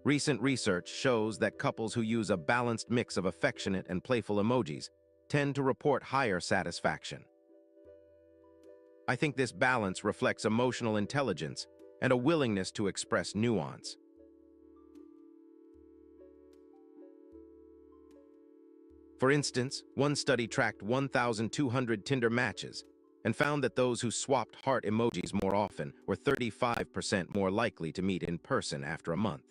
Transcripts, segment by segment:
Recent research shows that couples who use a balanced mix of affectionate and playful emojis tend to report higher satisfaction. I think this balance reflects emotional intelligence and a willingness to express nuance. For instance, one study tracked 1,200 Tinder matches and found that those who swapped heart emojis more often were 35% more likely to meet in person after a month.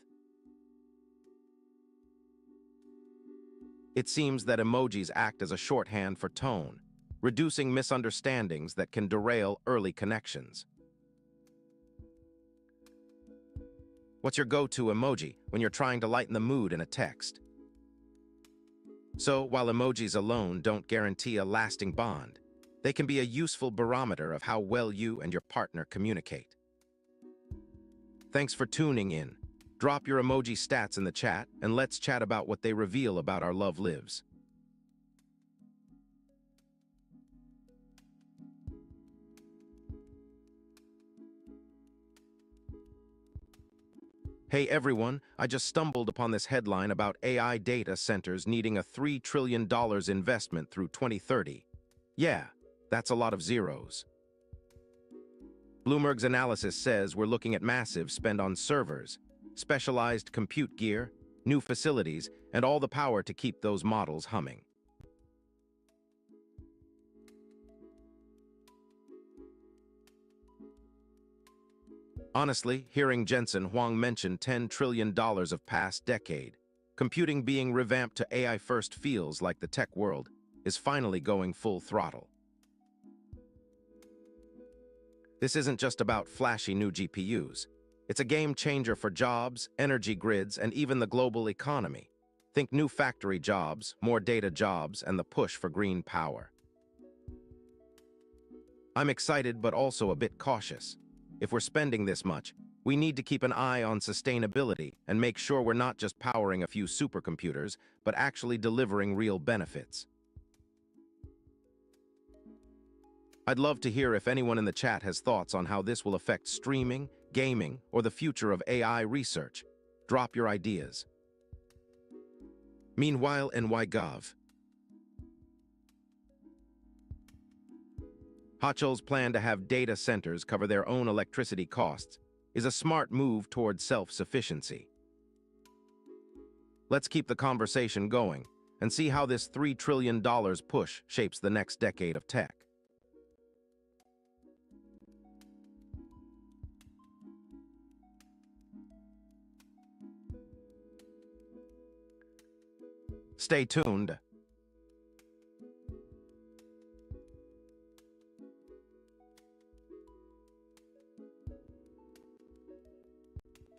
It seems that emojis act as a shorthand for tone, reducing misunderstandings that can derail early connections. What's your go-to emoji when you're trying to lighten the mood in a text? So, while emojis alone don't guarantee a lasting bond, they can be a useful barometer of how well you and your partner communicate. Thanks for tuning in. Drop your emoji stats in the chat, and let's chat about what they reveal about our love lives. Hey everyone, I just stumbled upon this headline about AI data centers needing a $3 trillion investment through 2030. Yeah, that's a lot of zeros. Bloomberg's analysis says we're looking at massive spend on servers, specialized compute gear, new facilities, and all the power to keep those models humming. Honestly, hearing Jensen Huang mention $10 trillion of past decade, computing being revamped to AI first feels like the tech world is finally going full throttle. This isn't just about flashy new GPUs. It's a game changer for jobs, energy grids, and even the global economy. Think new factory jobs, more data jobs, and the push for green power. I'm excited but also a bit cautious. If we're spending this much, we need to keep an eye on sustainability and make sure we're not just powering a few supercomputers, but actually delivering real benefits. I'd love to hear if anyone in the chat has thoughts on how this will affect streaming, gaming, or the future of AI research. Drop your ideas. Meanwhile, NYGov. Hochul's plan to have data centers cover their own electricity costs is a smart move toward self-sufficiency. Let's keep the conversation going and see how this $3 trillion push shapes the next decade of tech. Stay tuned.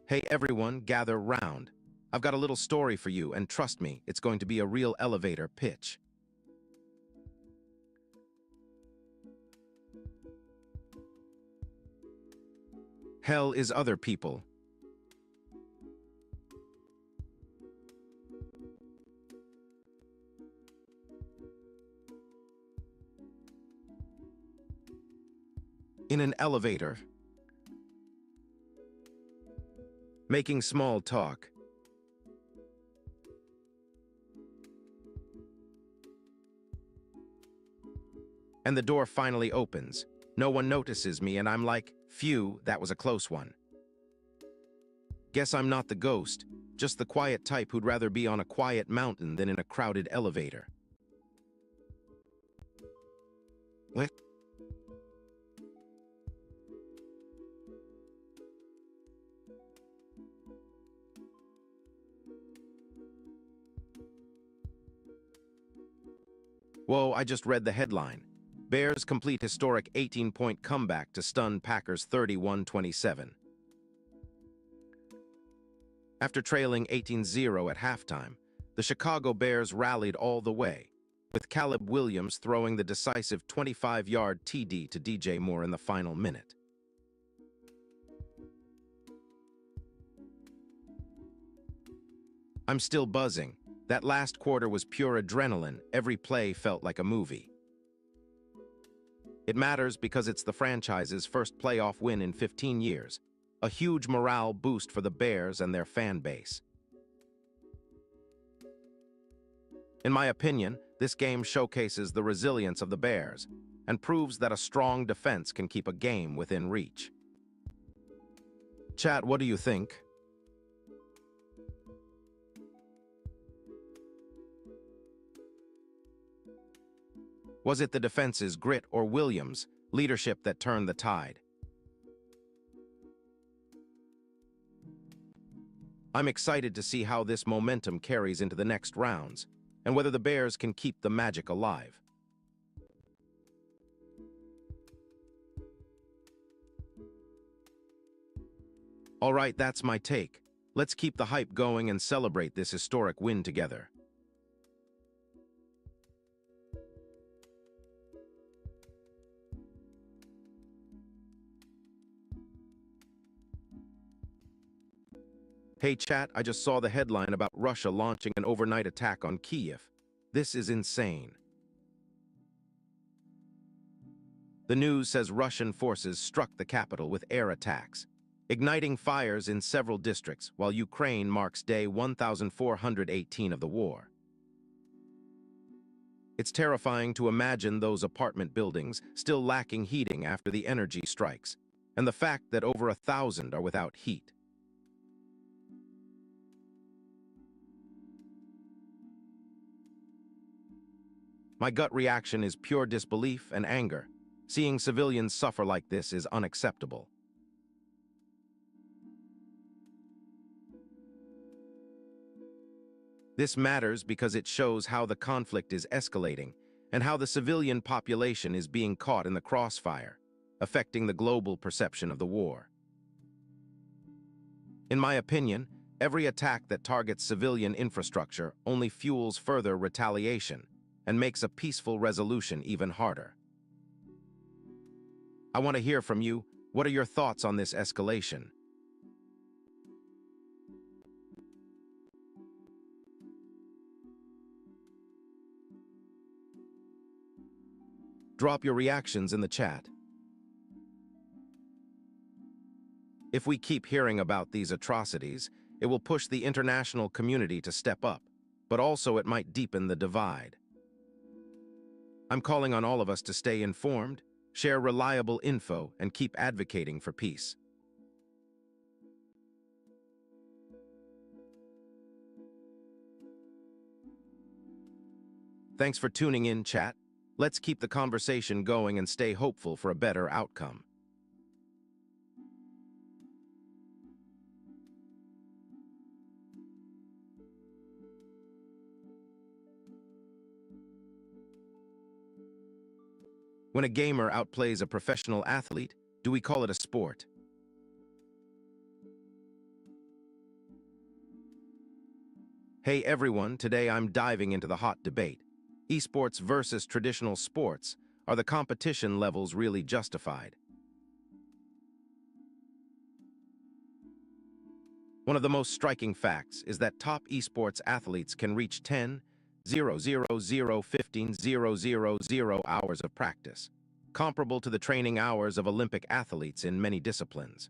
Hey everyone, gather round. I've got a little story for you, and trust me, it's going to be a real elevator pitch. Hell is other people. In an elevator. Making small talk. And the door finally opens. No one notices me, and I'm like, phew, that was a close one. Guess I'm not the ghost, just the quiet type who'd rather be on a quiet mountain than in a crowded elevator. What? Whoa, I just read the headline. Bears complete historic 18-point comeback to stun Packers 31-27. After trailing 18-0 at halftime, the Chicago Bears rallied all the way, with Caleb Williams throwing the decisive 25-yard TD to DJ Moore in the final minute. I'm still buzzing. That last quarter was pure adrenaline. Every play felt like a movie. It matters because it's the franchise's first playoff win in 15 years, a huge morale boost for the Bears and their fan base. In my opinion, this game showcases the resilience of the Bears and proves that a strong defense can keep a game within reach. Chat, what do you think? Was it the defense's grit or Williams' leadership that turned the tide? I'm excited to see how this momentum carries into the next rounds and whether the Bears can keep the magic alive. All right, that's my take. Let's keep the hype going and celebrate this historic win together. Hey chat, I just saw the headline about Russia launching an overnight attack on Kyiv. This is insane. The news says Russian forces struck the capital with air attacks, igniting fires in several districts while Ukraine marks day 1418 of the war. It's terrifying to imagine those apartment buildings still lacking heating after the energy strikes, and the fact that over 1,000 are without heat. My gut reaction is pure disbelief and anger. Seeing civilians suffer like this is unacceptable. This matters because it shows how the conflict is escalating and how the civilian population is being caught in the crossfire, affecting the global perception of the war. In my opinion, every attack that targets civilian infrastructure only fuels further retaliation and makes a peaceful resolution even harder. I want to hear from you. What are your thoughts on this escalation? Drop your reactions in the chat. If we keep hearing about these atrocities, it will push the international community to step up, but also it might deepen the divide. I'm calling on all of us to stay informed, share reliable info, and keep advocating for peace. Thanks for tuning in, chat. Let's keep the conversation going and stay hopeful for a better outcome. When a gamer outplays a professional athlete, do we call it a sport? Hey everyone, today I'm diving into the hot debate. Esports versus traditional sports. Are the competition levels really justified? One of the most striking facts is that top esports athletes can reach 10,000 hours of practice, comparable to the training hours of Olympic athletes in many disciplines.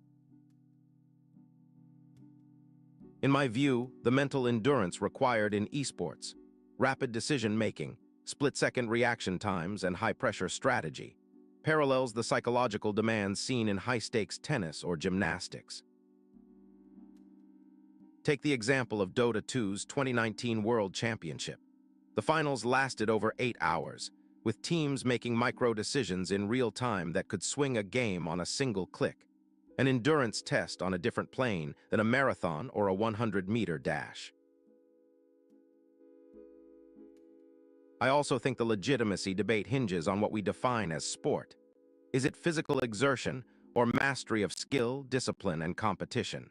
In my view, the mental endurance required in esports, rapid decision-making, split-second reaction times, and high-pressure strategy parallels the psychological demands seen in high-stakes tennis or gymnastics. Take the example of Dota 2's 2019 World Championship. The finals lasted over 8 hours, with teams making micro-decisions in real time that could swing a game on a single click, an endurance test on a different plane than a marathon or a 100-meter dash. I also think the legitimacy debate hinges on what we define as sport. Is it physical exertion or mastery of skill, discipline, and competition?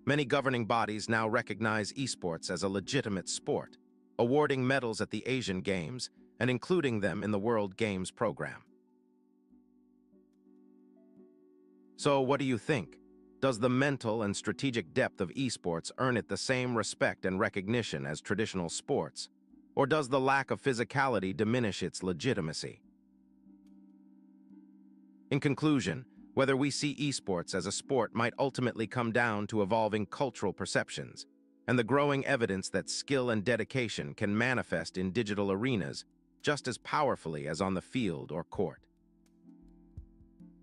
Many governing bodies now recognize esports as a legitimate sport, awarding medals at the Asian Games and including them in the World Games program. So what do you think? Does the mental and strategic depth of esports earn it the same respect and recognition as traditional sports? Or does the lack of physicality diminish its legitimacy? In conclusion, Whether we see esports as a sport might ultimately come down to evolving cultural perceptions and the growing evidence that skill and dedication can manifest in digital arenas just as powerfully as on the field or court.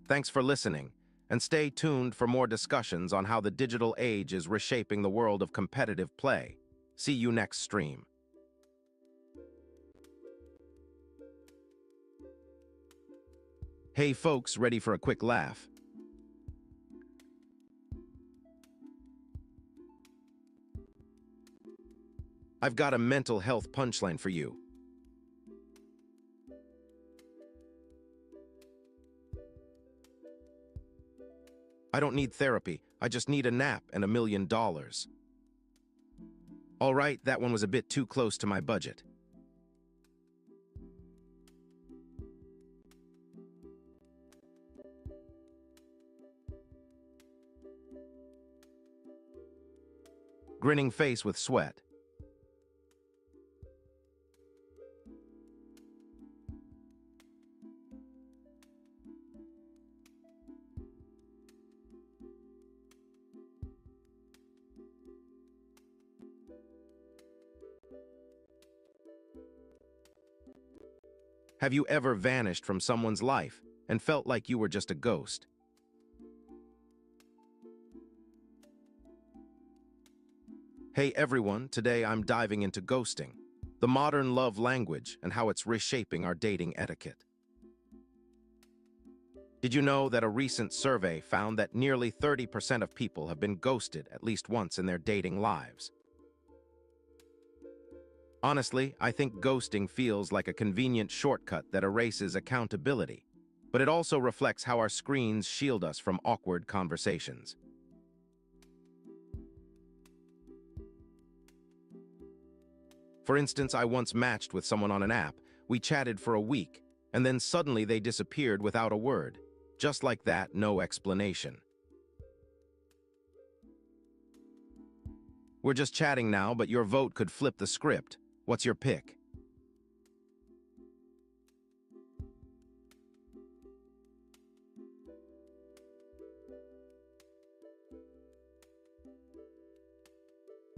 Thanks for listening, and stay tuned for more discussions on how the digital age is reshaping the world of competitive play. See you next stream. Hey folks, ready for a quick laugh? I've got a mental health punchline for you. I don't need therapy, I just need a nap and $1 million. All right, that one was a bit too close to my budget. Grinning face with sweat. Have you ever vanished from someone's life and felt like you were just a ghost? Hey everyone, today I'm diving into ghosting, the modern love language and how it's reshaping our dating etiquette. Did you know that a recent survey found that nearly 30% of people have been ghosted at least once in their dating lives? Honestly, I think ghosting feels like a convenient shortcut that erases accountability, but it also reflects how our screens shield us from awkward conversations. For instance, I once matched with someone on an app, we chatted for a week, and then suddenly they disappeared without a word. Just like that, no explanation. We're just chatting now, but your vote could flip the script. What's your pick?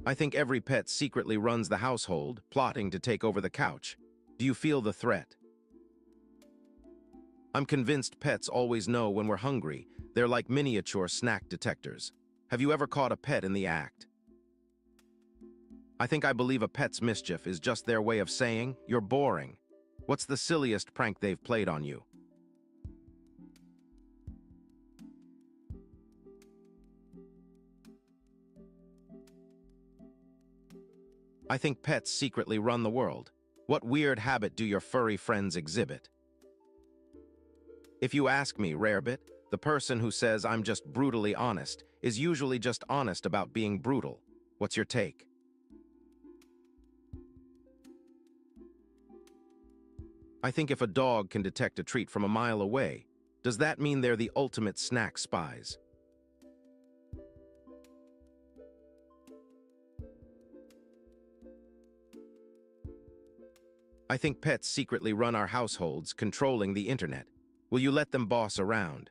I think every pet secretly runs the household, plotting to take over the couch. Do you feel the threat? I'm convinced pets always know when we're hungry. They're like miniature snack detectors. Have you ever caught a pet in the act? I believe a pet's mischief is just their way of saying, "You're boring." What's the silliest prank they've played on you? I think pets secretly run the world. What weird habit do your furry friends exhibit? If you ask me, Rarebit, the person who says I'm just brutally honest is usually just honest about being brutal. What's your take? I think if a dog can detect a treat from a mile away, does that mean they're the ultimate snack spies? I think pets secretly run our households, controlling the internet. Will you let them boss around?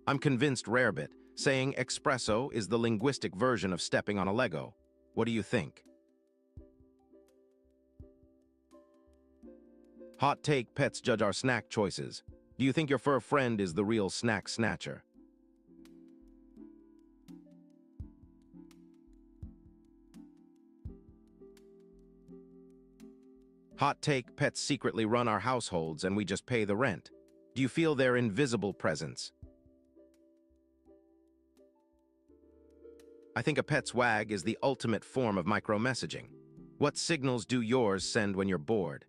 I'm convinced Rarebit, saying espresso is the linguistic version of stepping on a Lego. What do you think? Hot take, pets judge our snack choices. Do you think your fur friend is the real snack snatcher? Hot take, pets secretly run our households and we just pay the rent. Do you feel their invisible presence? I think a pet's wag is the ultimate form of micromessaging. What signals do yours send when you're bored?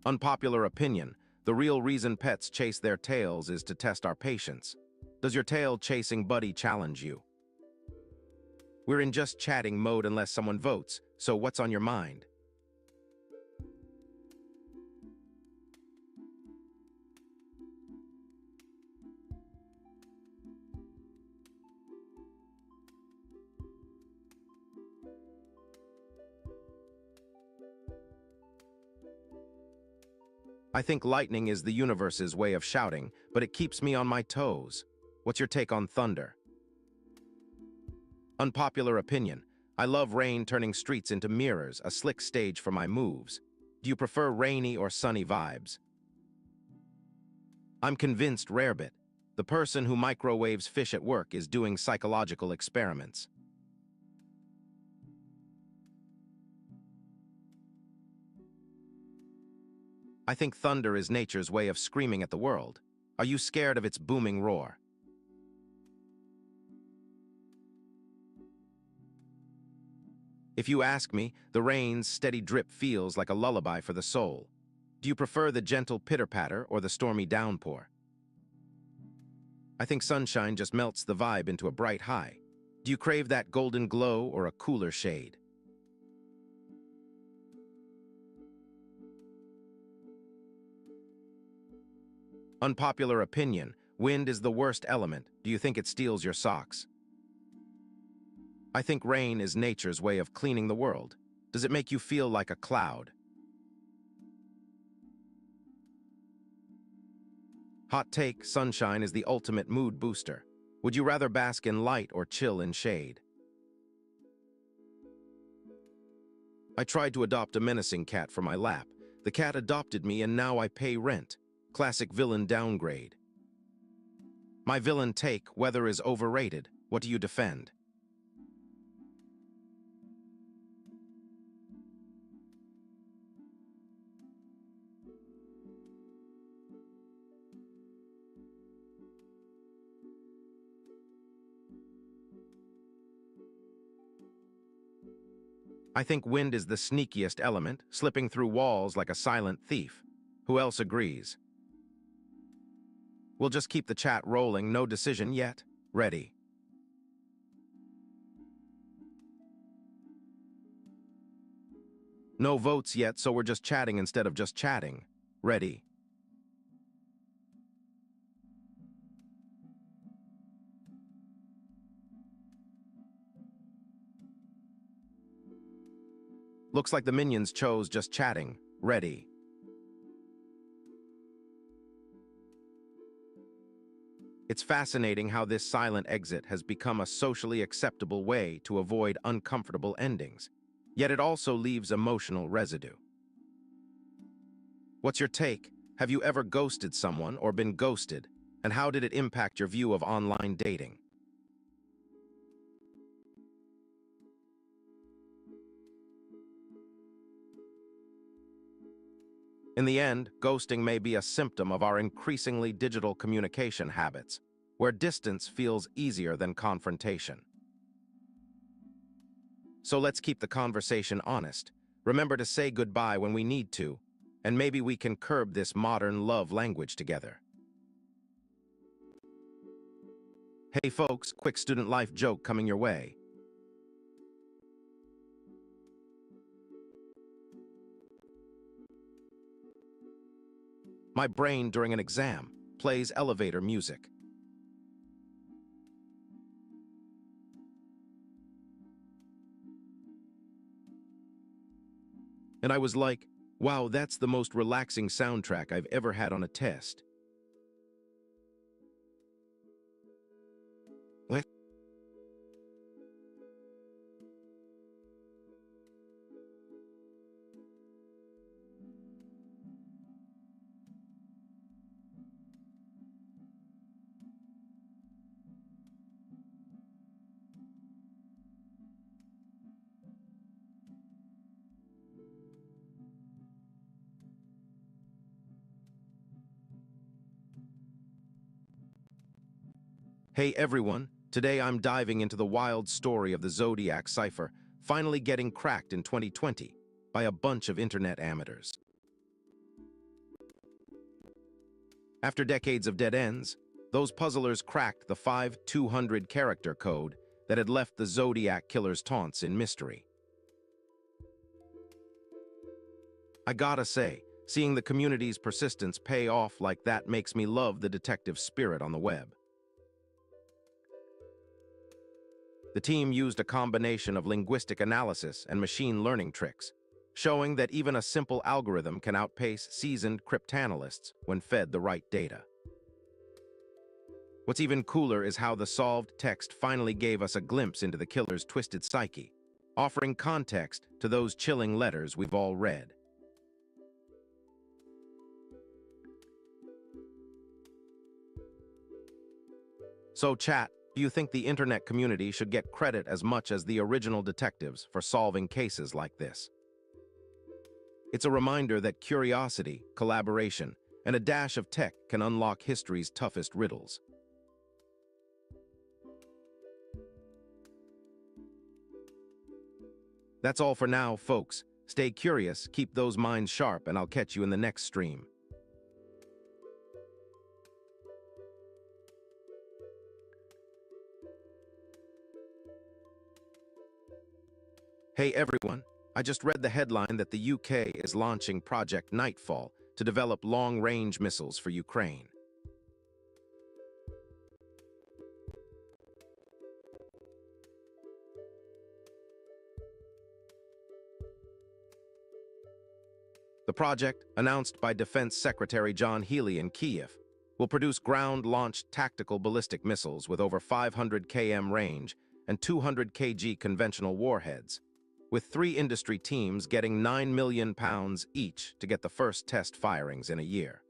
Unpopular opinion, the real reason pets chase their tails is to test our patience. Does your tail-chasing buddy challenge you? We're in just chatting mode unless someone votes, so what's on your mind? I think lightning is the universe's way of shouting, but it keeps me on my toes. What's your take on thunder? Unpopular opinion. I love rain turning streets into mirrors, a slick stage for my moves. Do you prefer rainy or sunny vibes? I'm convinced Rarebit, the person who microwaves fish at work, is doing psychological experiments. I think thunder is nature's way of screaming at the world. Are you scared of its booming roar? If you ask me, the rain's steady drip feels like a lullaby for the soul. Do you prefer the gentle pitter-patter or the stormy downpour? I think sunshine just melts the vibe into a bright high. Do you crave that golden glow or a cooler shade? Unpopular opinion. Wind is the worst element. Do you think it steals your socks? I think rain is nature's way of cleaning the world. Does it make you feel like a cloud? Hot take, sunshine is the ultimate mood booster. Would you rather bask in light or chill in shade? I tried to adopt a menacing cat for my lap. The cat adopted me and now I pay rent. Classic villain downgrade. My villain take, weather is overrated. What do you defend? I think wind is the sneakiest element, slipping through walls like a silent thief. Who else agrees? We'll just keep the chat rolling, no decision yet. Ready. No votes yet, so we're just chatting instead of just chatting. Ready. Looks like the minions chose just chatting. Ready. It's fascinating how this silent exit has become a socially acceptable way to avoid uncomfortable endings. Yet it also leaves emotional residue. What's your take? Have you ever ghosted someone or been ghosted? And how did it impact your view of online dating? In the end, ghosting may be a symptom of our increasingly digital communication habits, where distance feels easier than confrontation. So let's keep the conversation honest. Remember to say goodbye when we need to, and maybe we can curb this modern love language together. Hey folks, quick student life joke coming your way. My brain during an exam plays elevator music. And I was like, wow, that's the most relaxing soundtrack I've ever had on a test. What? Hey everyone, today I'm diving into the wild story of the Zodiac cipher, finally getting cracked in 2020 by a bunch of internet amateurs. After decades of dead ends, those puzzlers cracked the 5200 character code that had left the Zodiac killer's taunts in mystery. I gotta say, seeing the community's persistence pay off like that makes me love the detective spirit on the web. The team used a combination of linguistic analysis and machine learning tricks, showing that even a simple algorithm can outpace seasoned cryptanalysts when fed the right data. What's even cooler is how the solved text finally gave us a glimpse into the killer's twisted psyche, offering context to those chilling letters we've all read. So, chat, do you think the internet community should get credit as much as the original detectives for solving cases like this? It's a reminder that curiosity, collaboration, and a dash of tech can unlock history's toughest riddles. That's all for now, folks. Stay curious, keep those minds sharp, and I'll catch you in the next stream. Hey everyone, I just read the headline that the UK is launching Project Nightfall to develop long-range missiles for Ukraine. The project, announced by Defense Secretary John Healey in Kyiv, will produce ground-launched tactical ballistic missiles with over 500 km range and 200 kg conventional warheads, with 3 industry teams getting £9 million each to get the first test firings in a year.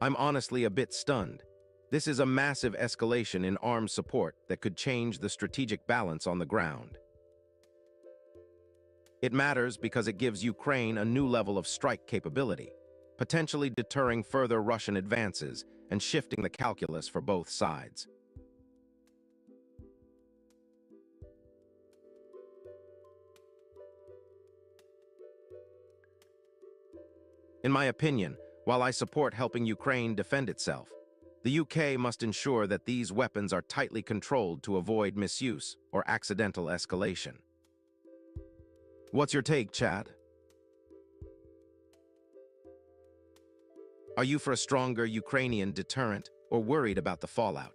I'm honestly a bit stunned. This is a massive escalation in arms support that could change the strategic balance on the ground. It matters because it gives Ukraine a new level of strike capability, potentially deterring further Russian advances and shifting the calculus for both sides. In my opinion, while I support helping Ukraine defend itself, the UK must ensure that these weapons are tightly controlled to avoid misuse or accidental escalation. What's your take, chat? Are you for a stronger Ukrainian deterrent or worried about the fallout?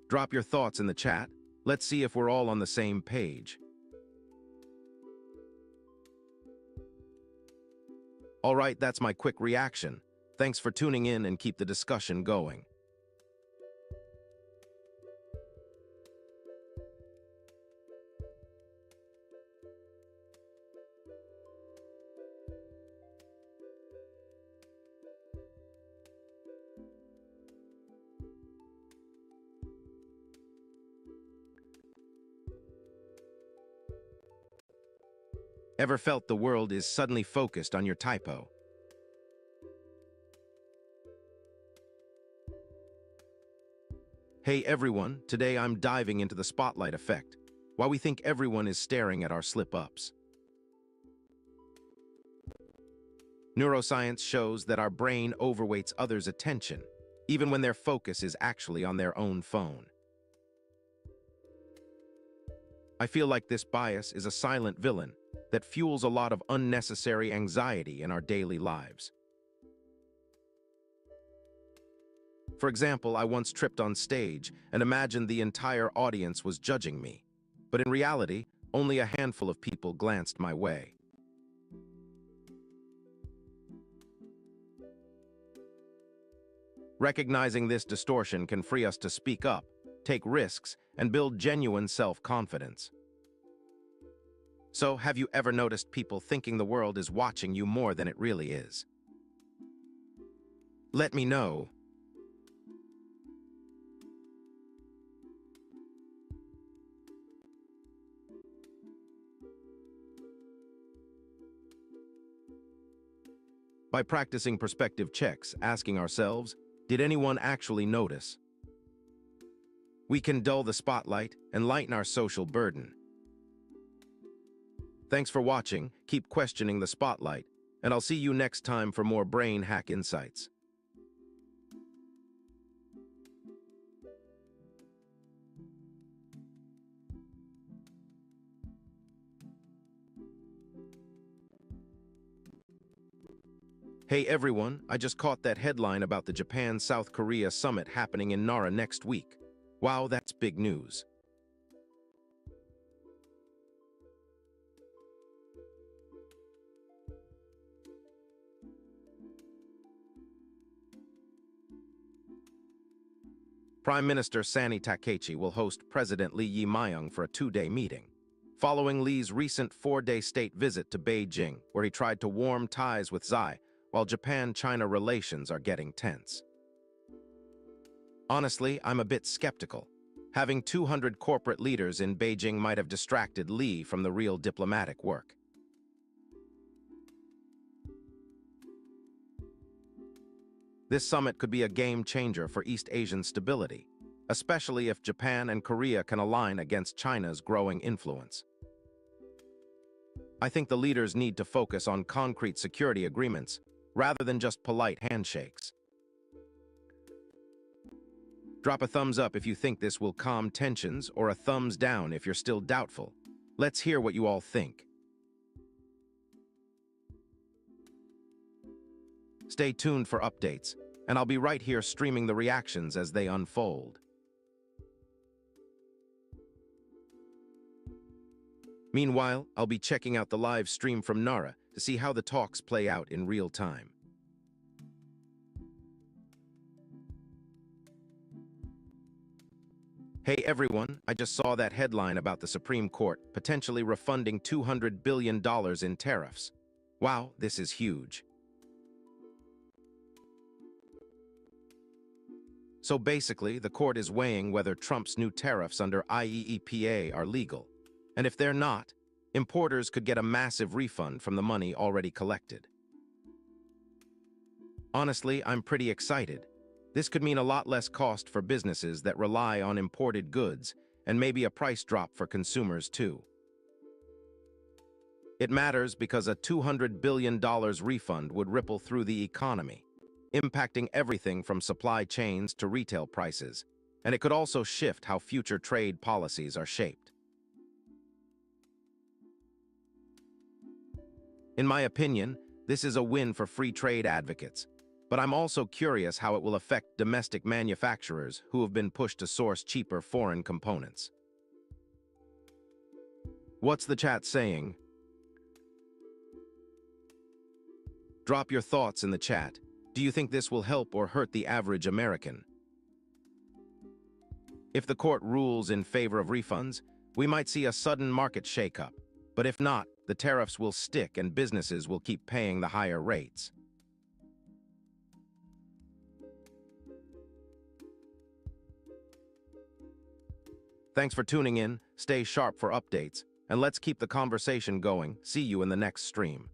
Drop your thoughts in the chat. Let's see if we're all on the same page. All right, that's my quick reaction. Thanks for tuning in and keep the discussion going. Ever felt the world is suddenly focused on your typo? Hey everyone, today I'm diving into the spotlight effect, why we think everyone is staring at our slip-ups. Neuroscience shows that our brain overweights others' attention, even when their focus is actually on their own phone. I feel like this bias is a silent villain that fuels a lot of unnecessary anxiety in our daily lives. For example, I once tripped on stage and imagined the entire audience was judging me, but in reality, only a handful of people glanced my way. Recognizing this distortion can free us to speak up, take risks, and build genuine self-confidence. So, have you ever noticed people thinking the world is watching you more than it really is? Let me know. By practicing perspective checks, asking ourselves, did anyone actually notice? We can dull the spotlight and lighten our social burden. Thanks for watching, keep questioning the spotlight, and I'll see you next time for more Brain Hack Insights. Hey everyone, I just caught that headline about the Japan-South Korea summit happening in Nara next week. Wow, that's big news. Prime Minister Sani Takaichi will host President Lee Yi-myung for a two-day meeting, following Lee's recent four-day state visit to Beijing, where he tried to warm ties with Xi, while Japan-China relations are getting tense. Honestly, I'm a bit skeptical. Having 200 corporate leaders in Beijing might have distracted Lee from the real diplomatic work. This summit could be a game changer for East Asian stability, especially if Japan and Korea can align against China's growing influence. I think the leaders need to focus on concrete security agreements rather than just polite handshakes. Drop a thumbs up if you think this will calm tensions, or a thumbs down if you're still doubtful. Let's hear what you all think. Stay tuned for updates, and I'll be right here streaming the reactions as they unfold. Meanwhile, I'll be checking out the live stream from Nara to see how the talks play out in real time. Hey everyone, I just saw that headline about the Supreme Court potentially refunding $200 billion in tariffs. Wow, this is huge. So basically, the court is weighing whether Trump's new tariffs under IEEPA are legal. And if they're not, importers could get a massive refund from the money already collected. Honestly, I'm pretty excited. This could mean a lot less cost for businesses that rely on imported goods, and maybe a price drop for consumers too. It matters because a $200 billion refund would ripple through the economy, impacting everything from supply chains to retail prices, and it could also shift how future trade policies are shaped. In my opinion, this is a win for free trade advocates, but I'm also curious how it will affect domestic manufacturers who have been pushed to source cheaper foreign components. What's the chat saying? Drop your thoughts in the chat. Do you think this will help or hurt the average American? If the court rules in favor of refunds, we might see a sudden market shakeup. But if not, the tariffs will stick and businesses will keep paying the higher rates. Thanks for tuning in, stay sharp for updates, and let's keep the conversation going. See you in the next stream.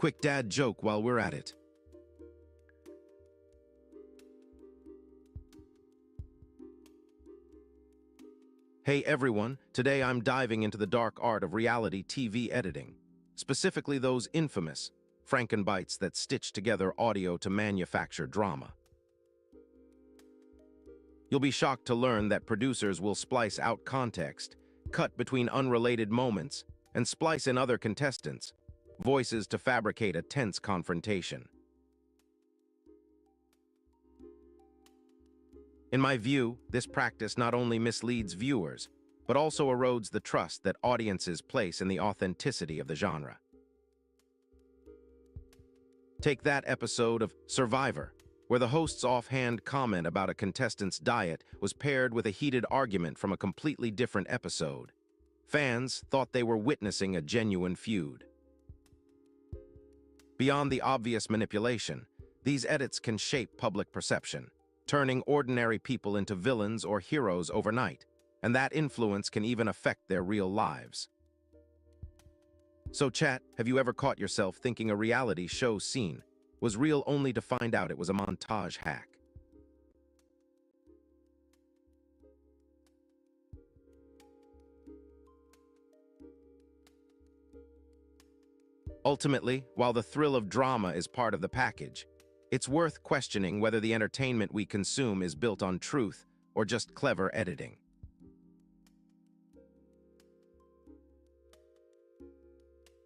Quick dad joke while we're at it. Hey everyone, today I'm diving into the dark art of reality TV editing, specifically those infamous Frankenbites that stitch together audio to manufacture drama. You'll be shocked to learn that producers will splice out context, cut between unrelated moments, and splice in other contestants' voices to fabricate a tense confrontation. In my view, this practice not only misleads viewers, but also erodes the trust that audiences place in the authenticity of the genre. Take that episode of Survivor, where the host's offhand comment about a contestant's diet was paired with a heated argument from a completely different episode. Fans thought they were witnessing a genuine feud. Beyond the obvious manipulation, These edits can shape public perception, turning ordinary people into villains or heroes overnight, and that influence can even affect their real lives. So chat, have you ever caught yourself thinking a reality show scene was real only to find out it was a montage hack? Ultimately, while the thrill of drama is part of the package, it's worth questioning whether the entertainment we consume is built on truth or just clever editing.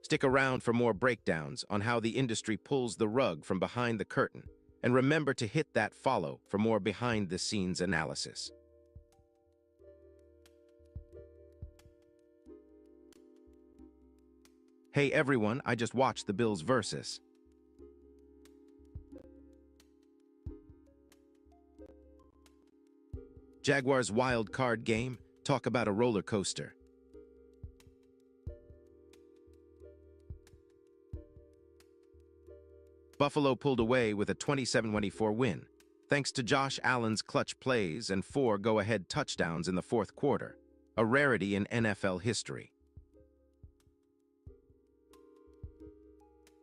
Stick around for more breakdowns on how the industry pulls the rug from behind the curtain, and remember to hit that follow for more behind-the-scenes analysis. Hey everyone, I just watched the Bills versus Jaguars wild card game. Talk about a roller coaster. Buffalo pulled away with a 27-24 win, thanks to Josh Allen's clutch plays and 4 go-ahead touchdowns in the fourth quarter, a rarity in NFL history.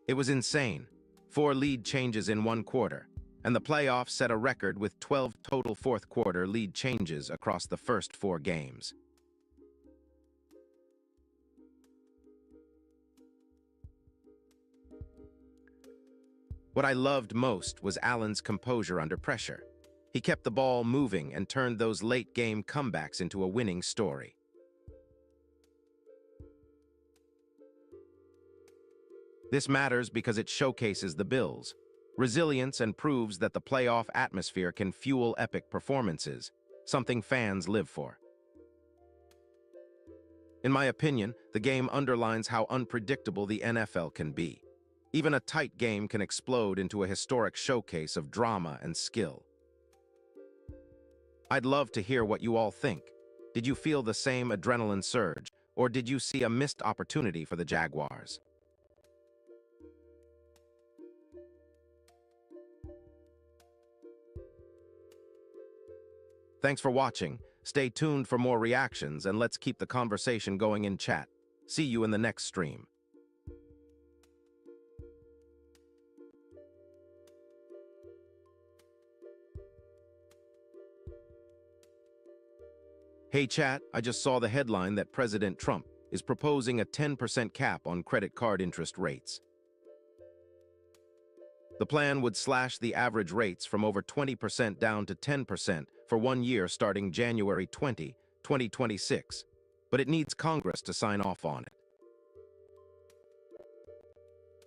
It was insane. 4 lead changes in one quarter, and the playoffs set a record with 12 total fourth-quarter lead changes across the first 4 games. What I loved most was Allen's composure under pressure. He kept the ball moving and turned those late-game comebacks into a winning story. This matters because it showcases the Bills' resilience and proves that the playoff atmosphere can fuel epic performances, something fans live for. In my opinion, the game underlines how unpredictable the NFL can be. Even a tight game can explode into a historic showcase of drama and skill. I'd love to hear what you all think. Did you feel the same adrenaline surge, or did you see a missed opportunity for the Jaguars? Thanks for watching. Stay tuned for more reactions, and let's keep the conversation going in chat. See you in the next stream. Hey chat, I just saw the headline that President Trump is proposing a 10% cap on credit card interest rates. The plan would slash the average rates from over 20% down to 10% for 1 year starting January 20, 2026, but it needs Congress to sign off on it.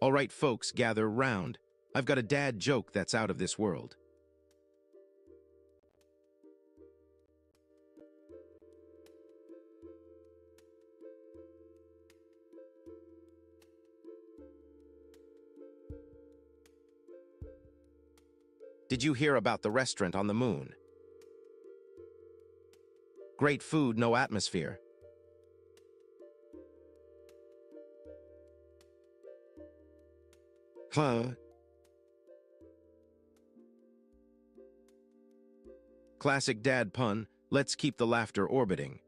All right, folks, gather round. I've got a dad joke that's out of this world. Did you hear about the restaurant on the moon? Great food, no atmosphere. Huh? Classic dad pun, let's keep the laughter orbiting.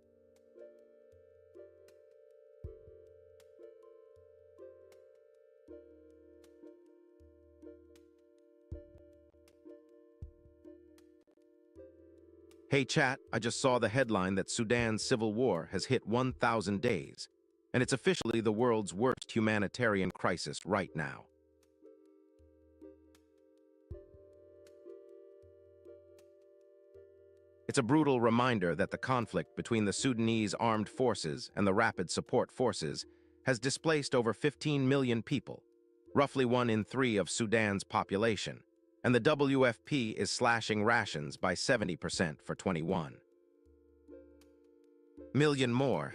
Hey chat, I just saw the headline that Sudan's civil war has hit 1,000 days, and it's officially the world's worst humanitarian crisis right now. It's a brutal reminder that the conflict between the Sudanese armed forces and the Rapid Support Forces has displaced over 15 million people, roughly 1 in 3 of Sudan's population, and the WFP is slashing rations by 70% for 21 million more.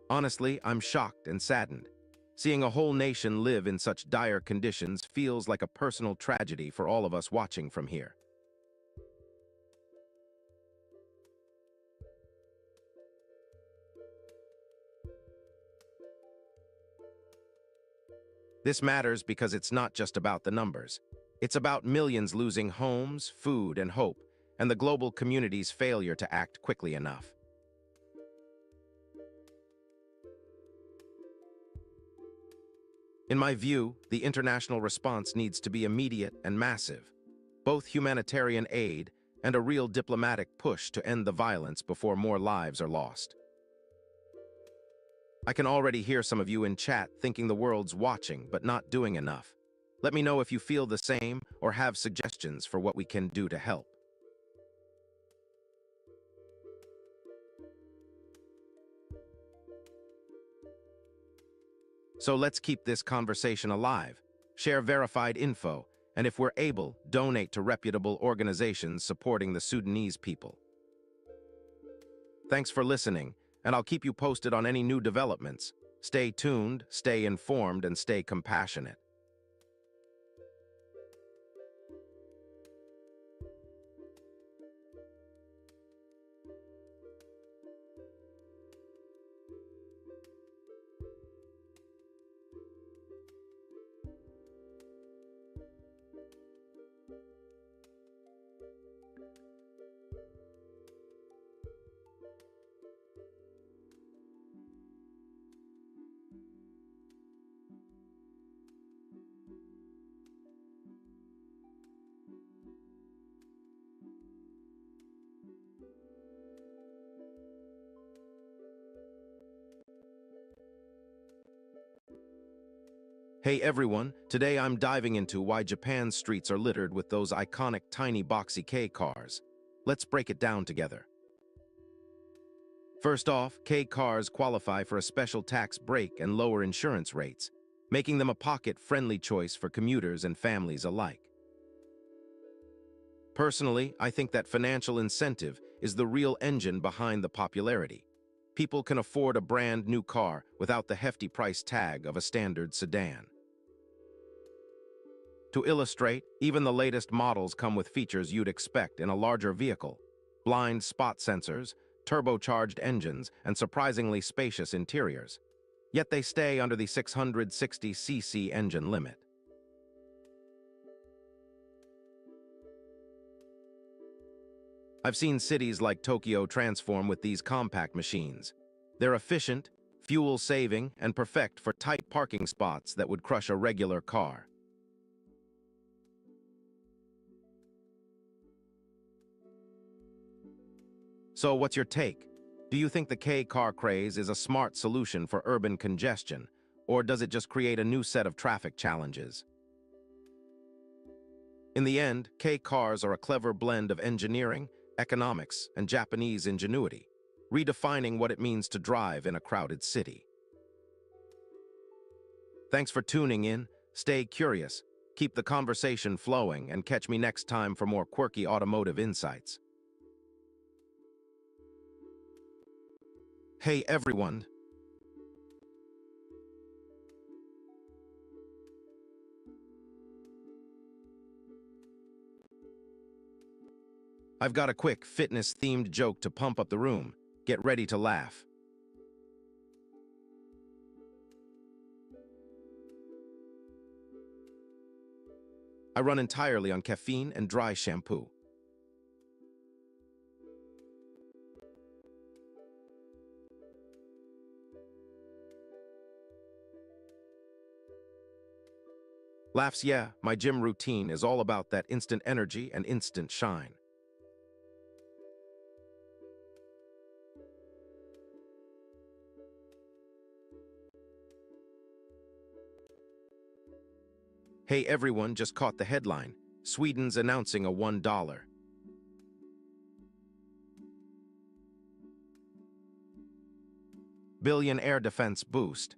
Honestly, I'm shocked and saddened. Seeing a whole nation live in such dire conditions feels like a personal tragedy for all of us watching from here. This matters because it's not just about the numbers. It's about millions losing homes, food, and hope, and the global community's failure to act quickly enough. In my view, the international response needs to be immediate and massive, both humanitarian aid and a real diplomatic push to end the violence before more lives are lost. I can already hear some of you in chat thinking the world's watching but not doing enough. Let me know if you feel the same or have suggestions for what we can do to help. So let's keep this conversation alive. Share verified info, and if we're able, donate to reputable organizations supporting the Sudanese people. Thanks for listening, and I'll keep you posted on any new developments. Stay tuned, stay informed, and stay compassionate. Hey everyone, today I'm diving into why Japan's streets are littered with those iconic tiny boxy K cars. Let's break it down together. First off, K cars qualify for a special tax break and lower insurance rates, making them a pocket-friendly choice for commuters and families alike. Personally, I think that financial incentive is the real engine behind the popularity. People can afford a brand new car without the hefty price tag of a standard sedan. To illustrate, even the latest models come with features you'd expect in a larger vehicle: blind spot sensors, turbocharged engines, and surprisingly spacious interiors. Yet they stay under the 660cc engine limit. I've seen cities like Tokyo transform with these compact machines. They're efficient, fuel-saving, and perfect for tight parking spots that would crush a regular car. So what's your take? Do you think the K car craze is a smart solution for urban congestion, or does it just create a new set of traffic challenges? In the end, K cars are a clever blend of engineering, economics, and Japanese ingenuity, redefining what it means to drive in a crowded city. Thanks for tuning in. Stay curious, keep the conversation flowing, and catch me next time for more quirky automotive insights. Hey everyone! I've got a quick fitness-themed joke to pump up the room. Get ready to laugh. I run entirely on caffeine and dry shampoo. Laughs, yeah, my gym routine is all about that instant energy and instant shine. Hey everyone, just caught the headline. Sweden's announcing a $1 billion air defense boost.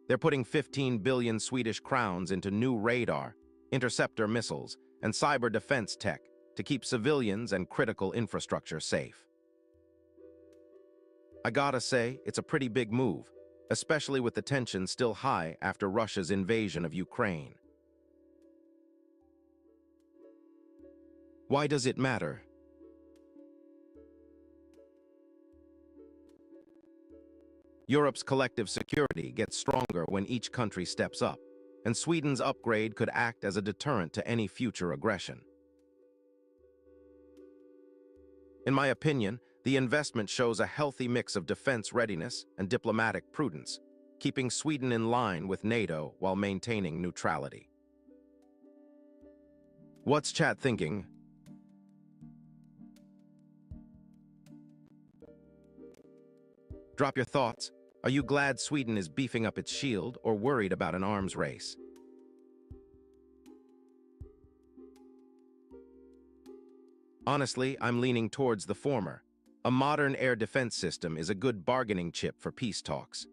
They're putting 15 billion Swedish crowns into new radar, interceptor missiles, and cyber defense tech to keep civilians and critical infrastructure safe. I gotta say, it's a pretty big move, especially with the tension still high after Russia's invasion of Ukraine. Why does it matter? Europe's collective security gets stronger when each country steps up, and Sweden's upgrade could act as a deterrent to any future aggression. In my opinion, the investment shows a healthy mix of defense readiness and diplomatic prudence, keeping Sweden in line with NATO while maintaining neutrality. What's chat thinking? Drop your thoughts. Are you glad Sweden is beefing up its shield or worried about an arms race? Honestly, I'm leaning towards the former. A modern air defense system is a good bargaining chip for peace talks.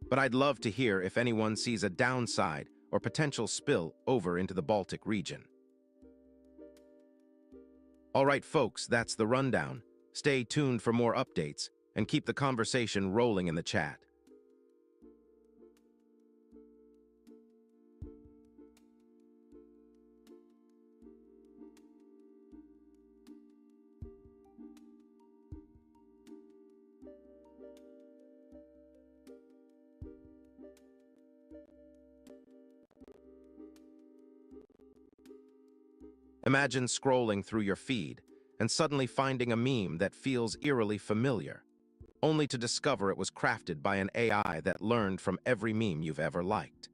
But I'd love to hear if anyone sees a downside or potential spill over into the Baltic region. All right, folks, that's the rundown. Stay tuned for more updates and keep the conversation rolling in the chat. Imagine scrolling through your feed and suddenly finding a meme that feels eerily familiar, only to discover it was crafted by an AI that learned from every meme you've ever liked.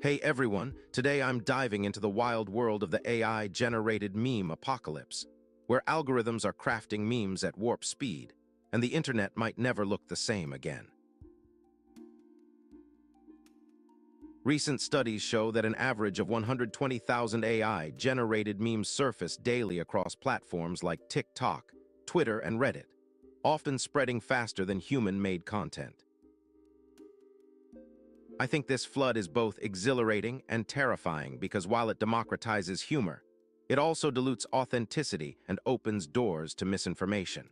Hey everyone, today I'm diving into the wild world of the AI-generated meme apocalypse, where algorithms are crafting memes at warp speed, and the internet might never look the same again. Recent studies show that an average of 120,000 AI-generated memes surface daily across platforms like TikTok, Twitter, and Reddit, often spreading faster than human-made content. I think this flood is both exhilarating and terrifying because while it democratizes humor, it also dilutes authenticity and opens doors to misinformation.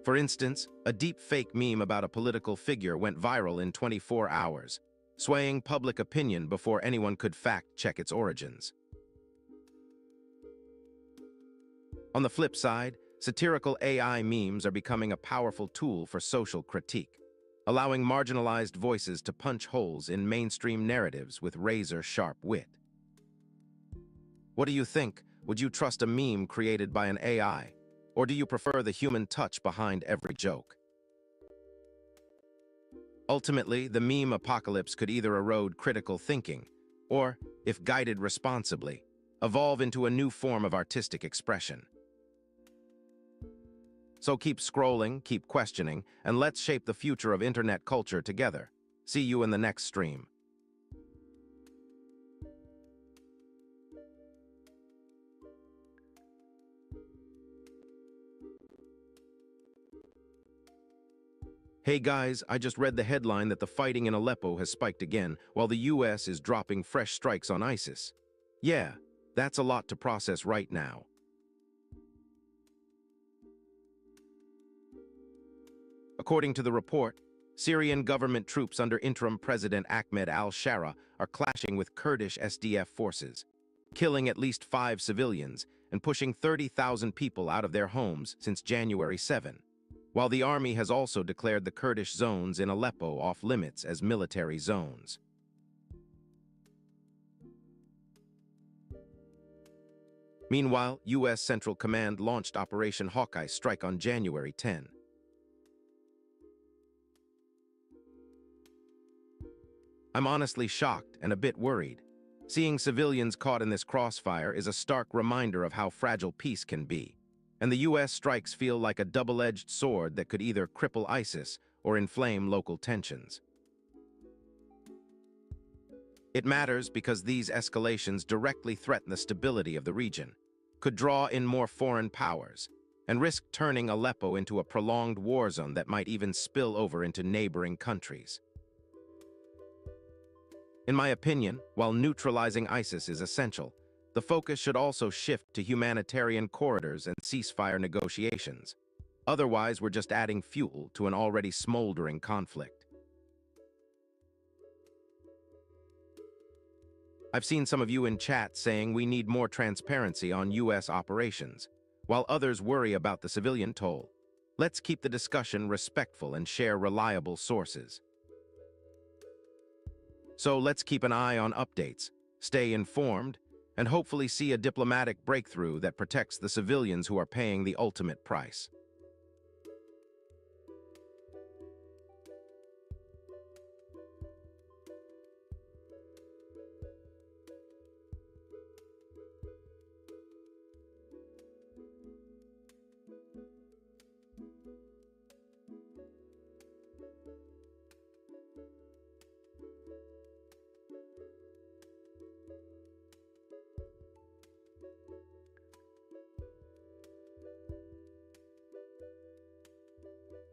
For instance, a deep fake meme about a political figure went viral in 24 hours, swaying public opinion before anyone could fact-check its origins. On the flip side, satirical AI memes are becoming a powerful tool for social critique, allowing marginalized voices to punch holes in mainstream narratives with razor-sharp wit. What do you think? Would you trust a meme created by an AI? Or do you prefer the human touch behind every joke? Ultimately, the meme apocalypse could either erode critical thinking, or, if guided responsibly, evolve into a new form of artistic expression. So keep scrolling, keep questioning, and let's shape the future of internet culture together. See you in the next stream. Hey guys, I just read the headline that the fighting in Aleppo has spiked again, while the US is dropping fresh strikes on ISIS. Yeah, that's a lot to process right now. According to the report, Syrian government troops under interim President Ahmed al-Shara are clashing with Kurdish SDF forces, killing at least 5 civilians and pushing 30,000 people out of their homes since January 7, while the army has also declared the Kurdish zones in Aleppo off-limits as military zones. Meanwhile, U.S. Central Command launched Operation Hawkeye Strike on January 10. I'm honestly shocked and a bit worried. Seeing civilians caught in this crossfire is a stark reminder of how fragile peace can be, and the U.S. strikes feel like a double-edged sword that could either cripple ISIS or inflame local tensions. It matters because these escalations directly threaten the stability of the region, could draw in more foreign powers, and risk turning Aleppo into a prolonged war zone that might even spill over into neighboring countries. In my opinion, while neutralizing ISIS is essential, the focus should also shift to humanitarian corridors and ceasefire negotiations. Otherwise, we're just adding fuel to an already smoldering conflict. I've seen some of you in chat saying we need more transparency on US operations, while others worry about the civilian toll. Let's keep the discussion respectful and share reliable sources. So let's keep an eye on updates, stay informed, and hopefully see a diplomatic breakthrough that protects the civilians who are paying the ultimate price.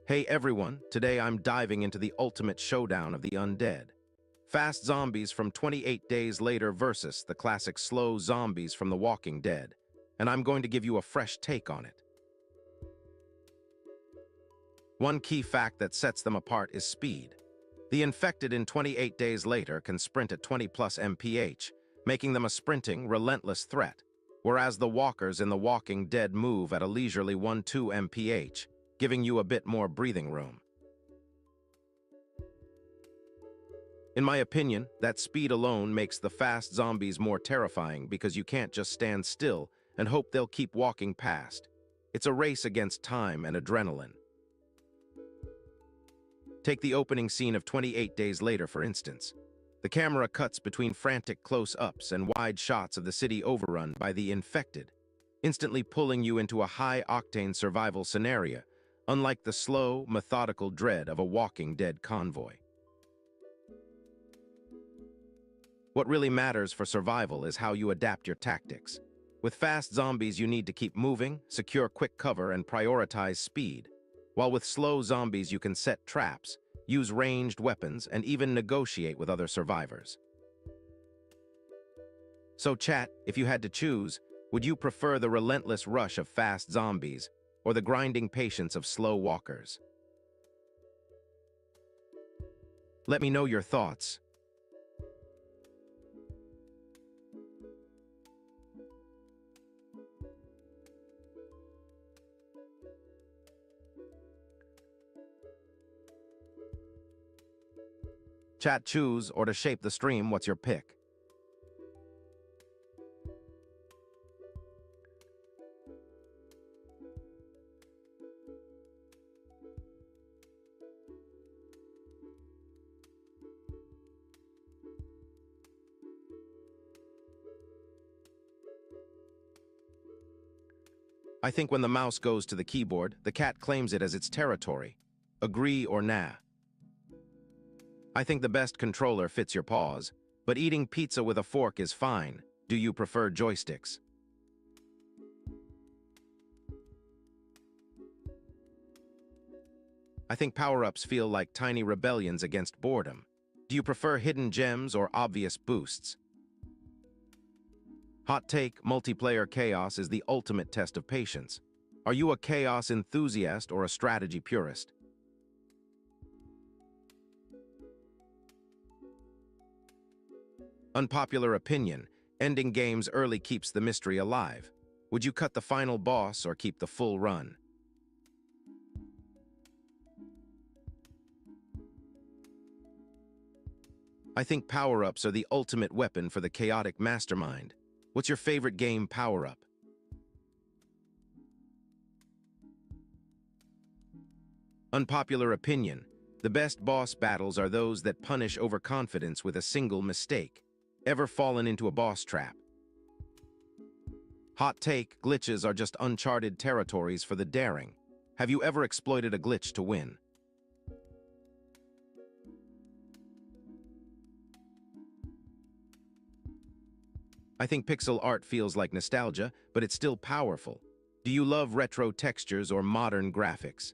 Hey everyone, today I'm diving into the ultimate showdown of the undead. Fast zombies from 28 Days Later versus the classic slow zombies from The Walking Dead, and I'm going to give you a fresh take on it. One key fact that sets them apart is speed. The infected in 28 Days Later can sprint at 20 plus mph, making them a sprinting, relentless threat, whereas the walkers in The Walking Dead move at a leisurely 1-2 mph, giving you a bit more breathing room. In my opinion, that speed alone makes the fast zombies more terrifying because you can't just stand still and hope they'll keep walking past. It's a race against time and adrenaline. Take the opening scene of 28 Days Later, for instance. The camera cuts between frantic close-ups and wide shots of the city overrun by the infected, instantly pulling you into a high-octane survival scenario, unlike the slow, methodical dread of a Walking Dead convoy. What really matters for survival is how you adapt your tactics. With fast zombies, you need to keep moving, secure quick cover, and prioritize speed. While with slow zombies, you can set traps, use ranged weapons, and even negotiate with other survivors. So chat, if you had to choose, would you prefer the relentless rush of fast zombies or the grinding patience of slow walkers? Let me know your thoughts. Chat, choose, or to shape the stream, what's your pick? I think when the mouse goes to the keyboard, the cat claims it as its territory. Agree or nah? I think the best controller fits your paws, but eating pizza with a fork is fine. Do you prefer joysticks? I think power-ups feel like tiny rebellions against boredom. Do you prefer hidden gems or obvious boosts? Hot take, multiplayer chaos is the ultimate test of patience. Are you a chaos enthusiast or a strategy purist? Unpopular opinion, ending games early keeps the mystery alive. Would you cut the final boss or keep the full run? I think power-ups are the ultimate weapon for the chaotic mastermind. What's your favorite game power-up? Unpopular opinion, the best boss battles are those that punish overconfidence with a single mistake. Ever fallen into a boss trap? Hot take, glitches are just uncharted territories for the daring. Have you ever exploited a glitch to win? I think pixel art feels like nostalgia, but it's still powerful. Do you love retro textures or modern graphics?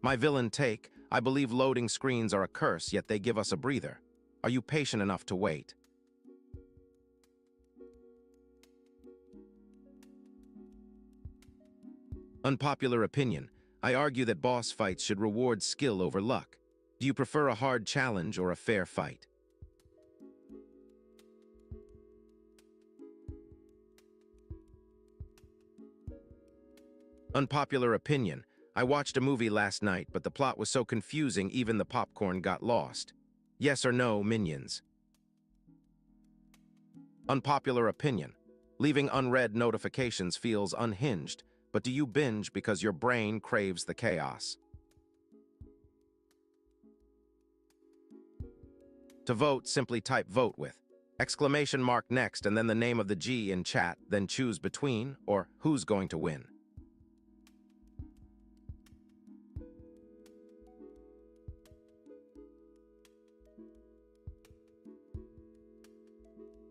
My villain take, I believe loading screens are a curse, yet they give us a breather. Are you patient enough to wait? Unpopular opinion, I argue that boss fights should reward skill over luck. Do you prefer a hard challenge or a fair fight? Unpopular opinion. I watched a movie last night, but the plot was so confusing even the popcorn got lost. Yes or no, Minions? Unpopular opinion. Leaving unread notifications feels unhinged, but do you binge because your brain craves the chaos? To vote, simply type vote with exclamation mark next and then the name of the G in chat, then choose between or who's going to win.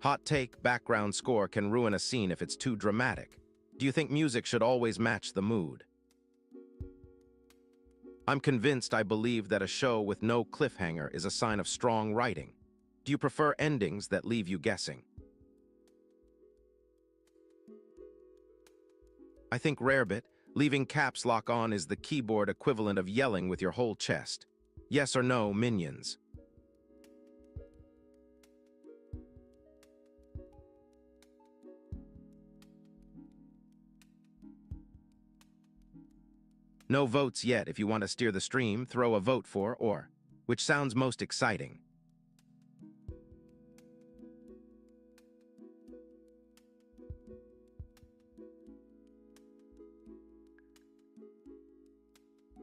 Hot take, background score can ruin a scene if it's too dramatic. Do you think music should always match the mood? I'm convinced I believe that a show with no cliffhanger is a sign of strong writing. Do you prefer endings that leave you guessing? I think Rarebit, leaving caps lock on is the keyboard equivalent of yelling with your whole chest. Yes or no, Minions? No votes yet. If you want to steer the stream, throw a vote for or. Which sounds most exciting?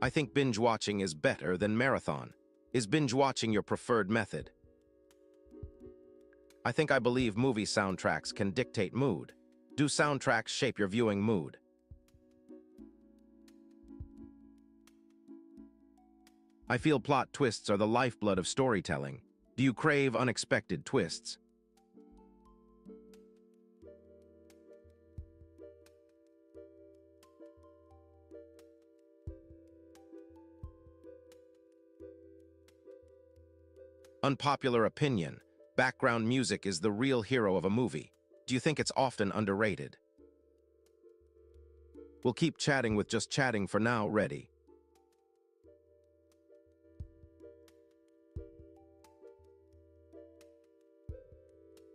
I think binge watching is better than marathon. Is binge watching your preferred method? I believe movie soundtracks can dictate mood. Do soundtracks shape your viewing mood? I feel plot twists are the lifeblood of storytelling. Do you crave unexpected twists? Unpopular opinion. Background music is the real hero of a movie. Do you think it's often underrated? We'll keep chatting with just chatting for now. Ready?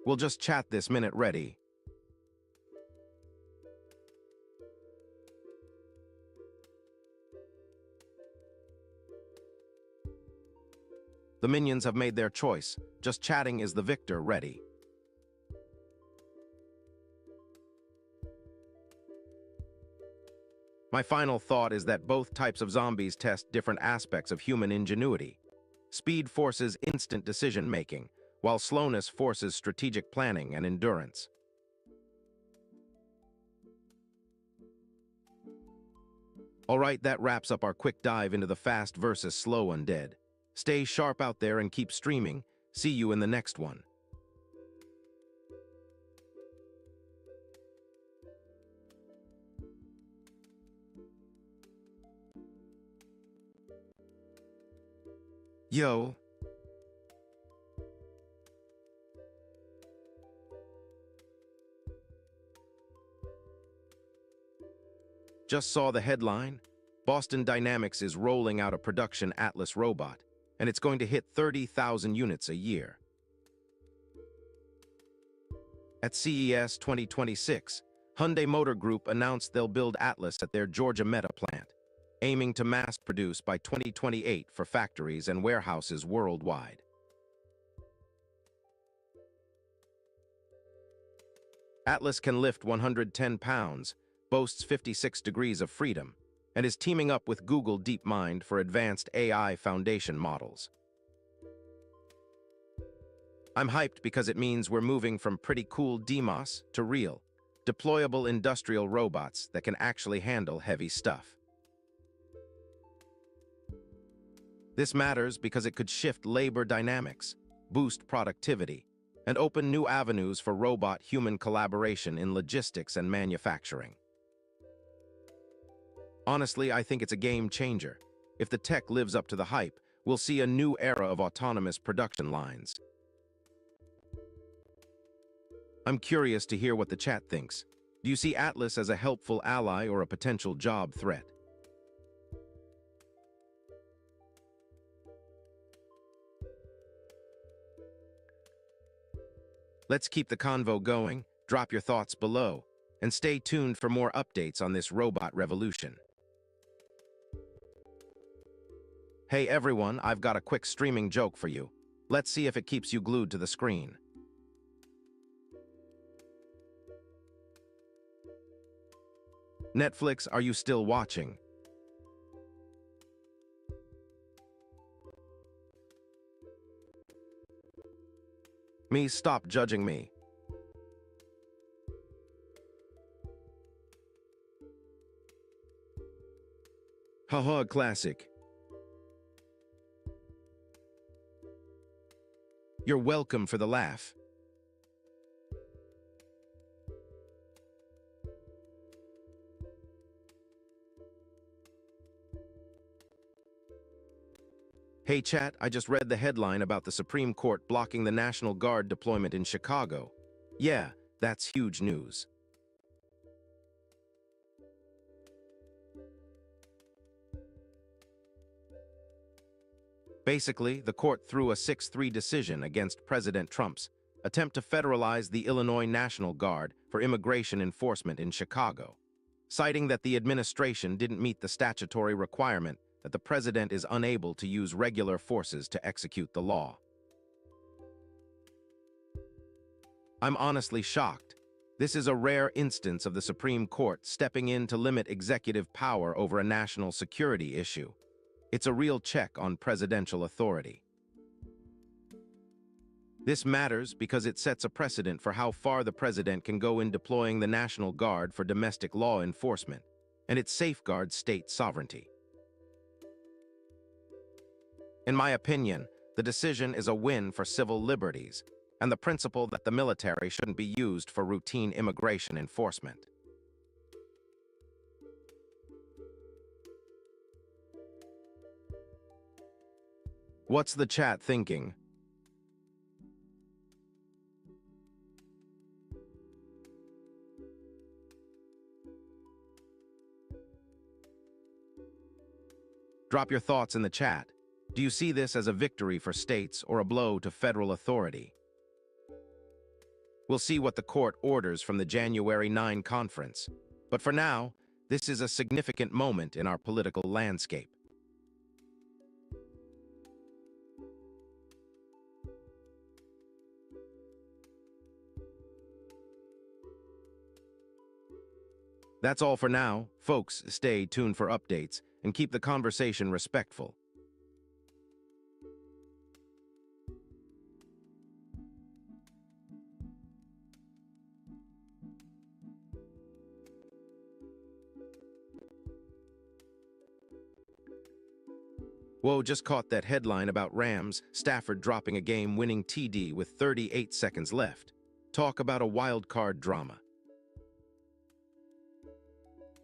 We'll just chat this minute. Ready? The Minions have made their choice. Just chatting is the victor. Ready? My final thought is that both types of zombies test different aspects of human ingenuity. Speed forces instant decision-making, while slowness forces strategic planning and endurance. All right, that wraps up our quick dive into the fast versus slow undead. Stay sharp out there and keep streaming. See you in the next one. Yo. Just saw the headline. Boston Dynamics is rolling out a production Atlas robot, and it's going to hit 30,000 units a year. At CES 2026, Hyundai Motor Group announced they'll build Atlas at their Georgia Meta plant, aiming to mass produce by 2028 for factories and warehouses worldwide. Atlas can lift 110 pounds, boasts 56 degrees of freedom, and is teaming up with Google DeepMind for advanced AI foundation models. I'm hyped because it means we're moving from pretty cool DMOS to real, deployable industrial robots that can actually handle heavy stuff. This matters because it could shift labor dynamics, boost productivity, and open new avenues for robot-human collaboration in logistics and manufacturing. Honestly, I think it's a game changer. If the tech lives up to the hype, we'll see a new era of autonomous production lines. I'm curious to hear what the chat thinks. Do you see Atlas as a helpful ally or a potential job threat? Let's keep the convo going. Drop your thoughts below. and stay tuned for more updates on this robot revolution. Hey everyone, I've got a quick streaming joke for you. Let's see if it keeps you glued to the screen. Netflix, are you still watching? Me, stop judging me. Haha, classic. You're welcome for the laugh. Hey chat, I just read the headline about the Supreme Court blocking the National Guard deployment in Chicago. Yeah, that's huge news. Basically, the court threw a 6-3 decision against President Trump's attempt to federalize the Illinois National Guard for immigration enforcement in Chicago, citing that the administration didn't meet the statutory requirement that the president is unable to use regular forces to execute the law. I'm honestly shocked. This is a rare instance of the Supreme Court stepping in to limit executive power over a national security issue. It's a real check on presidential authority. This matters because it sets a precedent for how far the president can go in deploying the National Guard for domestic law enforcement, and it safeguards state sovereignty. In my opinion, the decision is a win for civil liberties and the principle that the military shouldn't be used for routine immigration enforcement. What's the chat thinking? Drop your thoughts in the chat. Do you see this as a victory for states or a blow to federal authority? We'll see what the court orders from the January 9 conference. But for now, this is a significant moment in our political landscape. That's all for now. Folks, stay tuned for updates and keep the conversation respectful. Whoa, just caught that headline about Rams, Stafford dropping a game-winning TD with 38 seconds left. Talk about a wild card drama.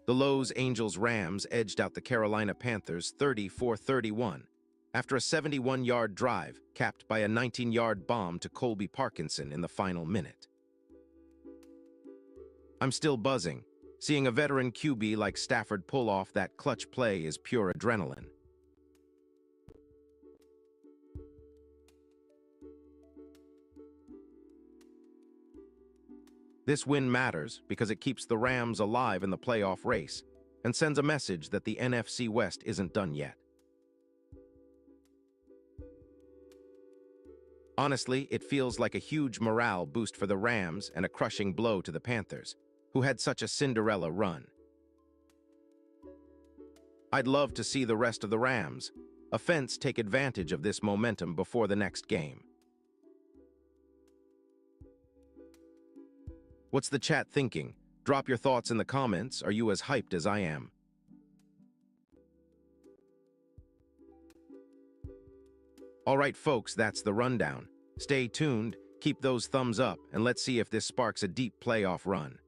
The Los Angeles Rams edged out the Carolina Panthers 34-31 after a 71-yard drive capped by a 19-yard bomb to Colby Parkinson in the final minute. I'm still buzzing. Seeing a veteran QB like Stafford pull off that clutch play is pure adrenaline. This win matters because it keeps the Rams alive in the playoff race and sends a message that the NFC West isn't done yet. Honestly, it feels like a huge morale boost for the Rams and a crushing blow to the Panthers, who had such a Cinderella run. I'd love to see the rest of the Rams' offense take advantage of this momentum before the next game. What's the chat thinking? Drop your thoughts in the comments. Are you as hyped as I am? All right, folks, that's the rundown. Stay tuned, keep those thumbs up, and let's see if this sparks a deep playoff run.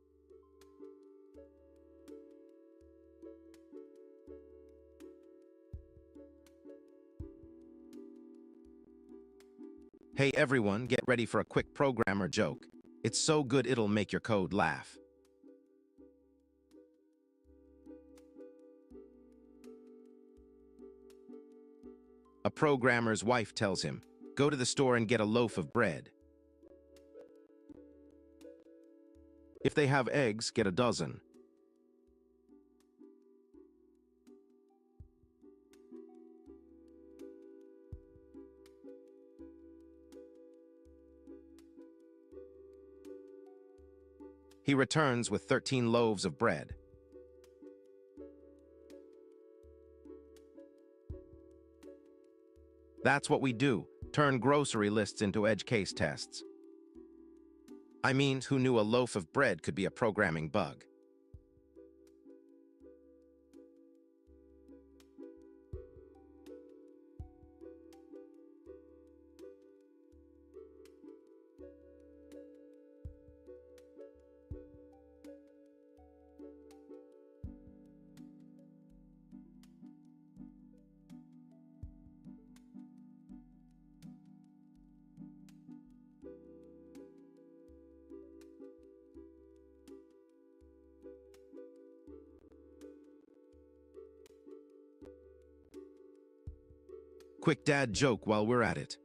Hey everyone, get ready for a quick programmer joke. It's so good it'll make your code laugh. A programmer's wife tells him, "Go to the store and get a loaf of bread." If they have eggs, get a dozen. He returns with 13 loaves of bread. That's what we do, turn grocery lists into edge case tests. I mean, who knew a loaf of bread could be a programming bug? Quick dad joke while we're at it.